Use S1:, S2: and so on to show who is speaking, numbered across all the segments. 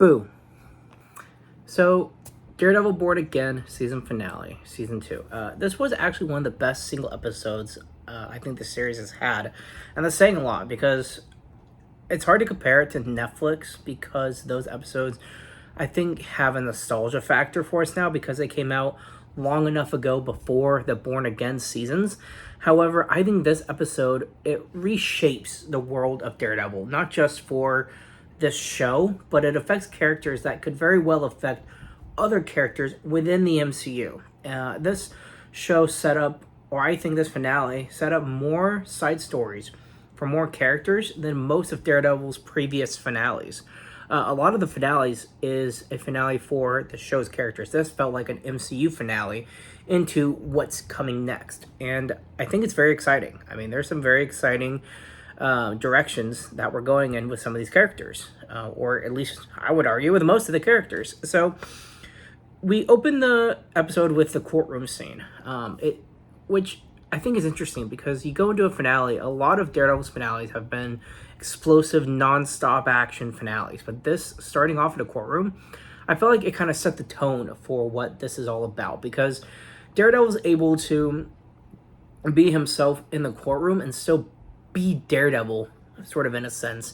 S1: Boo. So, Daredevil Born Again season finale, season 2. This was actually one of the best single episodes I think the series has had. And that's saying a lot because it's hard to compare it to Netflix because those episodes, I think, have a nostalgia factor for us now because they came out long enough ago before the Born Again seasons. However, I think this episode, it reshapes the world of Daredevil, not just for this show, but it affects characters that could very well affect other characters within the MCU. This show set up, or I think this finale set up more side stories for more characters than most of Daredevil's previous finales. A lot of the finales is a finale for the show's characters. This felt like an MCU finale into what's coming next. And I think it's very exciting. I mean, there's some very exciting directions that we're going in with some of these characters. Or at least, I would argue, with most of the characters. So, we open the episode with the courtroom scene, which I think is interesting because you go into a finale, a lot of Daredevil's finales have been explosive, non-stop action finales. But this, starting off in a courtroom, I felt like it kind of set the tone for what this is all about because Daredevil's able to be himself in the courtroom and still be Daredevil, sort of in a sense,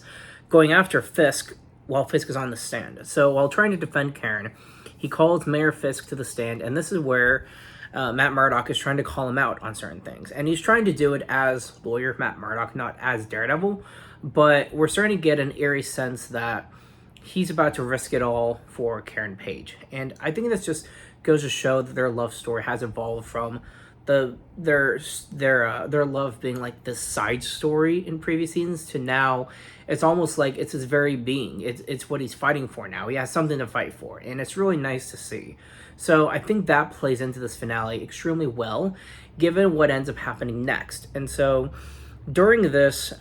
S1: going after Fisk while Fisk is on the stand. So while trying to defend Karen, he calls Mayor Fisk to the stand, and this is where Matt Murdock is trying to call him out on certain things. And he's trying to do it as lawyer Matt Murdock, not as Daredevil, but we're starting to get an eerie sense that he's about to risk it all for Karen Page. And I think this just goes to show that their love story has evolved from their love being like this side story in previous seasons to now it's almost like it's his very being. It's what he's fighting for now. He has something to fight for, and it's really nice to see. So I think that plays into this finale extremely well, given what ends up happening next. And so during this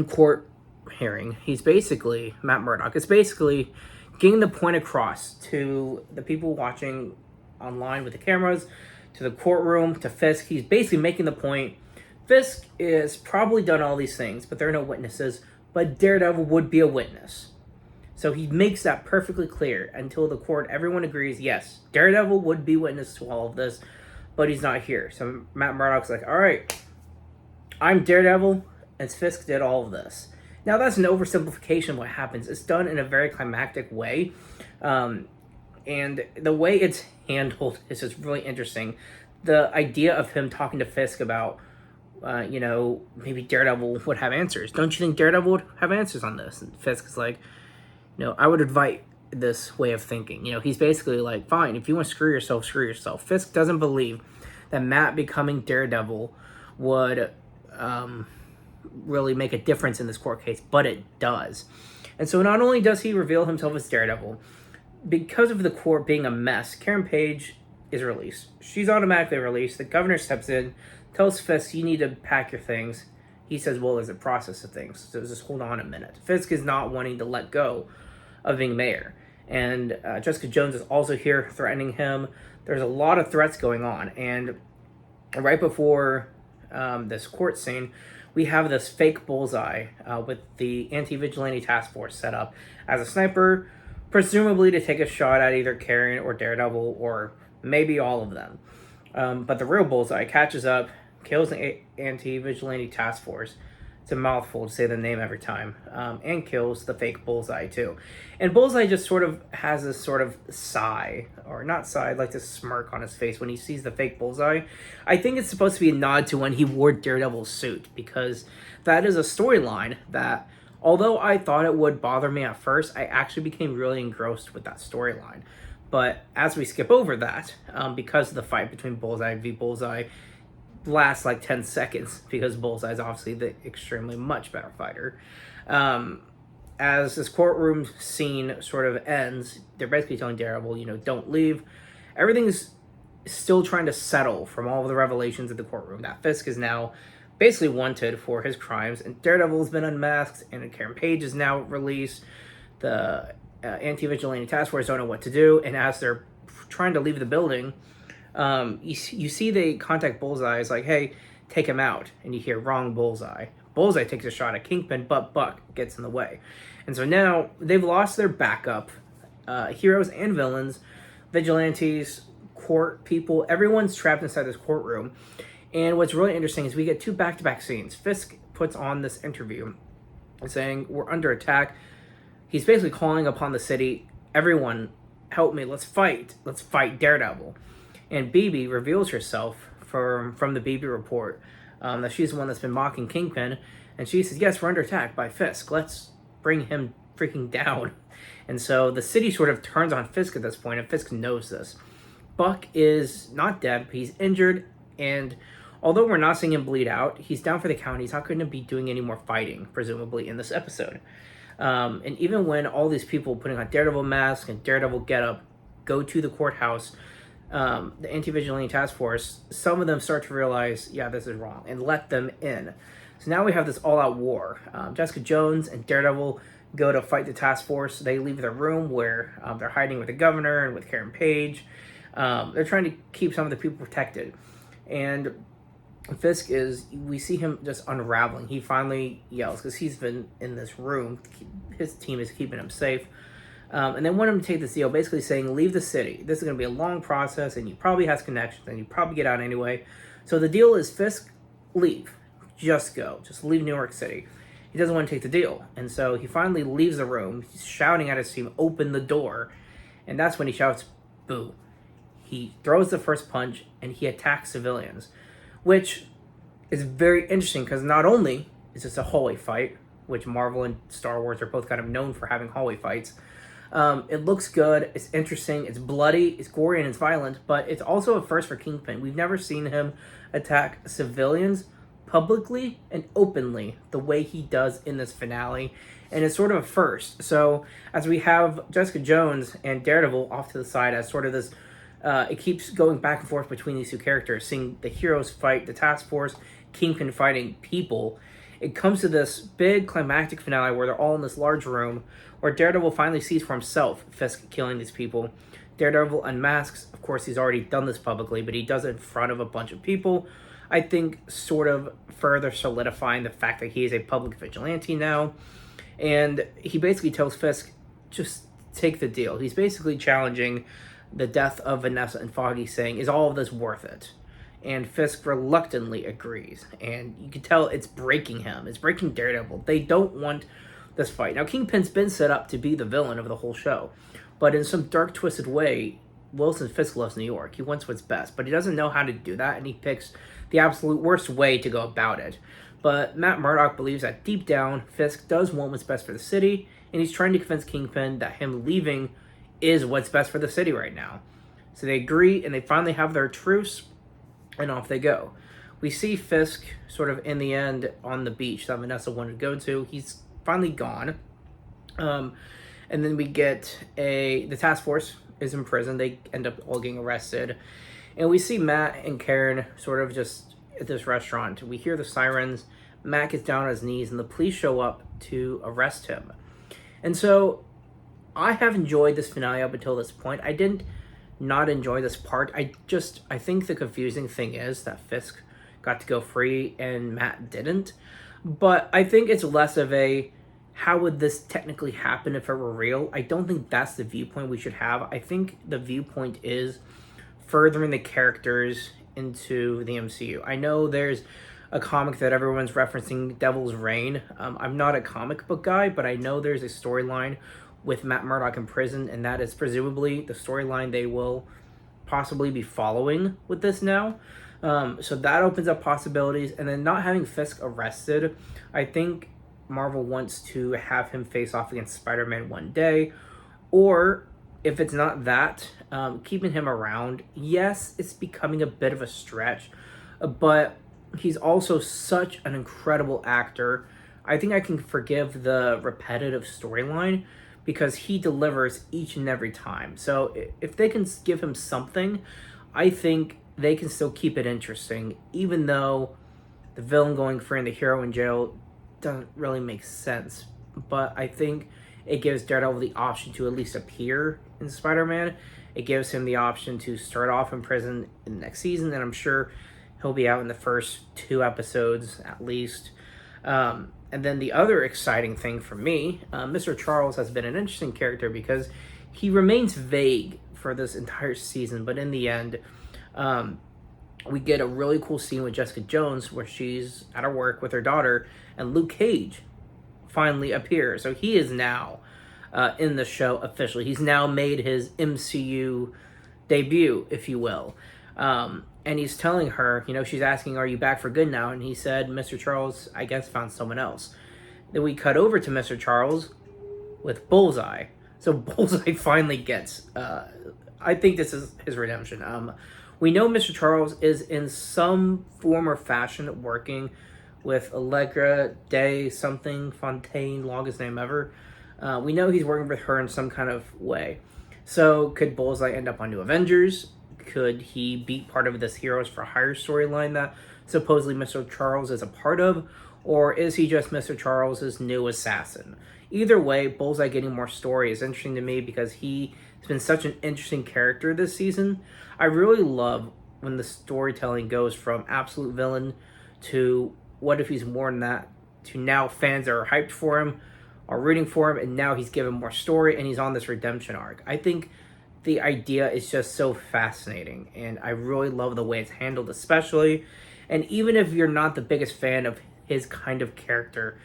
S1: court hearing, he's basically, Matt Murdock is basically getting the point across to the people watching online with the cameras, to the courtroom, to Fisk. He's basically making the point, Fisk is probably done all these things, but there are no witnesses, but Daredevil would be a witness. So he makes that perfectly clear until the court, everyone agrees, yes, Daredevil would be witness to all of this, but he's not here. So Matt Murdock's like, all right, I'm Daredevil, and Fisk did all of this. Now that's an oversimplification of what happens. It's done in a very climactic way. And the way it's handled is just really interesting. The idea of him talking to Fisk about, maybe Daredevil would have answers. Don't you think Daredevil would have answers on this? And Fisk is like, I would invite this way of thinking. He's basically like, fine, if you want to screw yourself, screw yourself. Fisk doesn't believe that Matt becoming Daredevil would really make a difference in this court case, but it does. And so not only does he reveal himself as Daredevil, because of the court being a mess, Karen Page is released. She's automatically released. The governor steps in, tells Fisk, you need to pack your things. He says, well, there's a process of things, so just hold on a minute. Fisk is not wanting to let go of being mayor. And Jessica Jones is also here threatening him. There's a lot of threats going on. And right before this court scene, we have this fake bullseye with the anti-vigilante task force set up as a sniper, presumably to take a shot at either Karen or Daredevil or maybe all of them. But the real bullseye catches up, kills the anti-vigilante task force. It's a mouthful to say the name every time. And kills the fake bullseye too. And bullseye just sort of has this sort of sigh, or not sigh, like this smirk on his face when he sees the fake bullseye. I think it's supposed to be a nod to when he wore Daredevil's suit, because that is a storyline that, although I thought it would bother me at first, I actually became really engrossed with that storyline. But as we skip over that, because of the fight between Bullseye v. Bullseye lasts like 10 seconds, because Bullseye is obviously the extremely much better fighter. As this courtroom scene sort of ends, they're basically telling Daredevil, don't leave. Everything's still trying to settle from all of the revelations of the courtroom. That Fisk is now basically wanted for his crimes, and Daredevil has been unmasked, and Karen Page is now released. The anti-vigilante task force don't know what to do, and as they're trying to leave the building, you see they contact Bullseye. It's like, hey, take him out, and you hear wrong Bullseye. Bullseye takes a shot at Kingpin, but Buck gets in the way. And so now they've lost their backup, heroes and villains, vigilantes, court people. Everyone's trapped inside this courtroom. And what's really interesting is we get 2 back-to-back scenes. Fisk puts on this interview saying, we're under attack. He's basically calling upon the city, everyone, help me, let's fight Daredevil. And BB reveals herself from the BB report, that she's the one that's been mocking Kingpin, and she says, yes, we're under attack by Fisk, let's bring him freaking down. And so the city sort of turns on Fisk at this point, and Fisk knows this. Buck is not dead, but he's injured, and although we're not seeing him bleed out, he's down for the count. He's not going to be doing any more fighting, presumably, in this episode. And even when all these people putting on Daredevil masks and Daredevil getup go to the courthouse, the anti-vigilante task force, some of them start to realize, yeah, this is wrong, and let them in. So now we have this all-out war. Jessica Jones and Daredevil go to fight the task force. They leave their room where they're hiding with the governor and with Karen Page. They're trying to keep some of the people protected. And Fisk we see him just unraveling. He finally yells because he's been in this room. His team is keeping him safe. And they want him to take this deal, basically saying, leave the city. This is going to be a long process, and he probably has connections, and you probably get out anyway. So the deal is, Fisk, leave. Just go. Just leave New York City. He doesn't want to take the deal. And so he finally leaves the room. He's shouting at his team, open the door. And that's when he shouts, boo. He throws the first punch, and he attacks civilians, which is very interesting because not only is this a hallway fight, which Marvel and Star Wars are both kind of known for having hallway fights, it looks good, it's interesting, it's bloody, it's gory, and it's violent, but it's also a first for Kingpin. We've never seen him attack civilians publicly and openly the way he does in this finale, and it's sort of a first. So as we have Jessica Jones and Daredevil off to the side as sort of this, it keeps going back and forth between these two characters, seeing the heroes fight the task force, Kingpin fighting people. It comes to this big climactic finale where they're all in this large room where Daredevil finally sees for himself Fisk killing these people. Daredevil unmasks. Of course, he's already done this publicly, but he does it in front of a bunch of people. I think sort of further solidifying the fact that he is a public vigilante now. And he basically tells Fisk, just take the deal. He's basically challenging the death of Vanessa and Foggy, saying, is all of this worth it? And Fisk reluctantly agrees. And you can tell it's breaking him. It's breaking Daredevil. They don't want this fight. Now, Kingpin's been set up to be the villain of the whole show. But in some dark, twisted way, Wilson Fisk loves New York. He wants what's best. But he doesn't know how to do that. And he picks the absolute worst way to go about it. But Matt Murdock believes that deep down, Fisk does want what's best for the city. And he's trying to convince Kingpin that him leaving is what's best for the city right now. So they agree, and they finally have their truce, and off they go. We see Fisk sort of in the end on the beach that Vanessa wanted to go to. He's finally gone. And then we get the task force is in prison. They end up all getting arrested. And we see Matt and Karen sort of just at this restaurant. We hear the sirens. Matt gets down on his knees, and the police show up to arrest him. And so I have enjoyed this finale up until this point. I didn't not enjoy this part. I think the confusing thing is that Fisk got to go free and Matt didn't. But I think it's less of a, how would this technically happen if it were real? I don't think that's the viewpoint we should have. I think the viewpoint is furthering the characters into the MCU. I know there's a comic that everyone's referencing, Devil's Reign. I'm not a comic book guy, but I know there's a storyline with Matt Murdock in prison, and that is presumably the storyline they will possibly be following with this now. So that opens up possibilities. And then not having Fisk arrested, I think Marvel wants to have him face off against Spider-Man one day. Or if it's not that, keeping him around, yes, it's becoming a bit of a stretch, but he's also such an incredible actor. I think I can forgive the repetitive storyline because he delivers each and every time. So if they can give him something, I think they can still keep it interesting, even though the villain going free and the hero in jail doesn't really make sense. But I think it gives Daredevil the option to at least appear in Spider-Man. It gives him the option to start off in prison in the next season, and I'm sure he'll be out in the first 2 episodes at least. And then the other exciting thing for me, Mr. Charles has been an interesting character because he remains vague for this entire season, but in the end, we get a really cool scene with Jessica Jones where she's at her work with her daughter, and Luke Cage finally appears. So he is now in the show officially. He's now made his MCU debut, if you will. And he's telling her, she's asking, "Are you back for good now?" And he said, "Mr. Charles, I guess, found someone else." Then we cut over to Mr. Charles with Bullseye. So Bullseye finally gets, I think this is his redemption. We know Mr. Charles is in some form or fashion working with Allegra Day something Fontaine, longest name ever. We know he's working with her in some kind of way. So could Bullseye end up on New Avengers? Could he be part of this Heroes for Hire storyline that supposedly Mr. Charles is a part of? Or is he just Mr. Charles's new assassin? Either way, Bullseye getting more story is interesting to me because he's been such an interesting character this season. I really love when the storytelling goes from absolute villain to what if he's more than that, to now fans are hyped for him, are rooting for him, and now he's given more story and he's on this redemption arc. I think the idea is just so fascinating, and I really love the way it's handled, especially. And even if you're not the biggest fan of his kind of character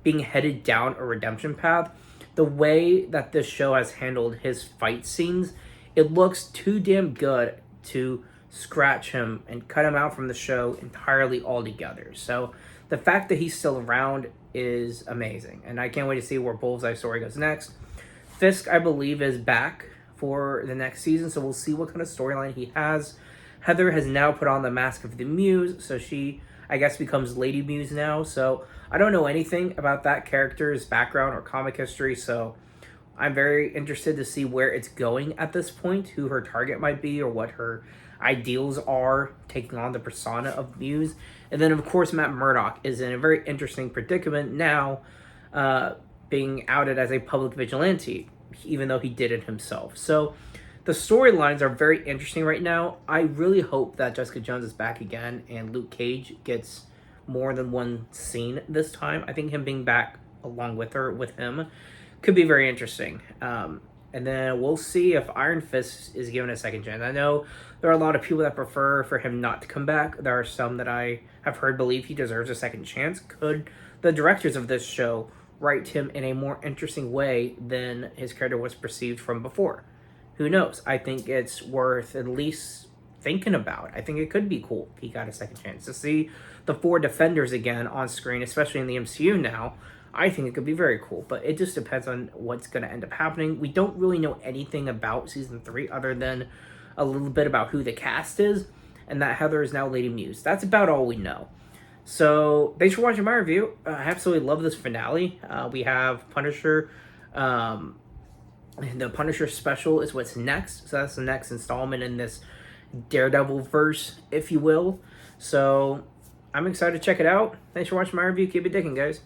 S1: being headed down a redemption path, the way that this show has handled his fight scenes, it looks too damn good to scratch him and cut him out from the show entirely altogether. So the fact that he's still around is amazing, and I can't wait to see where Bullseye's story goes next. Fisk, I believe, is back for the next season, so we'll see what kind of storyline he has. Heather has now put on the mask of the Muse, so she, I guess, becomes Lady Muse now. So I don't know anything about that character's background or comic history, so I'm very interested to see where it's going at this point, who her target might be, or what her ideals are, taking on the persona of Muse. And then, of course, Matt Murdock is in a very interesting predicament now, being outed as a public vigilante, even though he did it himself. So the storylines are very interesting right now. I really hope that Jessica Jones is back again and Luke Cage gets more than one scene this time. I think him being back along with him, could be very interesting. And then we'll see if Iron Fist is given a second chance. I know there are a lot of people that prefer for him not to come back. There are some that I have heard believe he deserves a second chance. Could the directors of this show write him in a more interesting way than his character was perceived from before? Who knows? I think it's worth at least thinking about. I think it could be cool if he got a second chance. To see the four Defenders again on screen, especially in the MCU now, I think it could be very cool. But it just depends on what's going to end up happening. We don't really know anything about Season 3 other than a little bit about who the cast is, and that Heather is now Lady Muse. That's about all we know. So, thanks for watching my review. I absolutely love this finale. We have Punisher. The Punisher special is what's next. So, that's the next installment in this Daredevil verse, if you will. So, I'm excited to check it out. Thanks for watching my review. Keep it dicking, guys.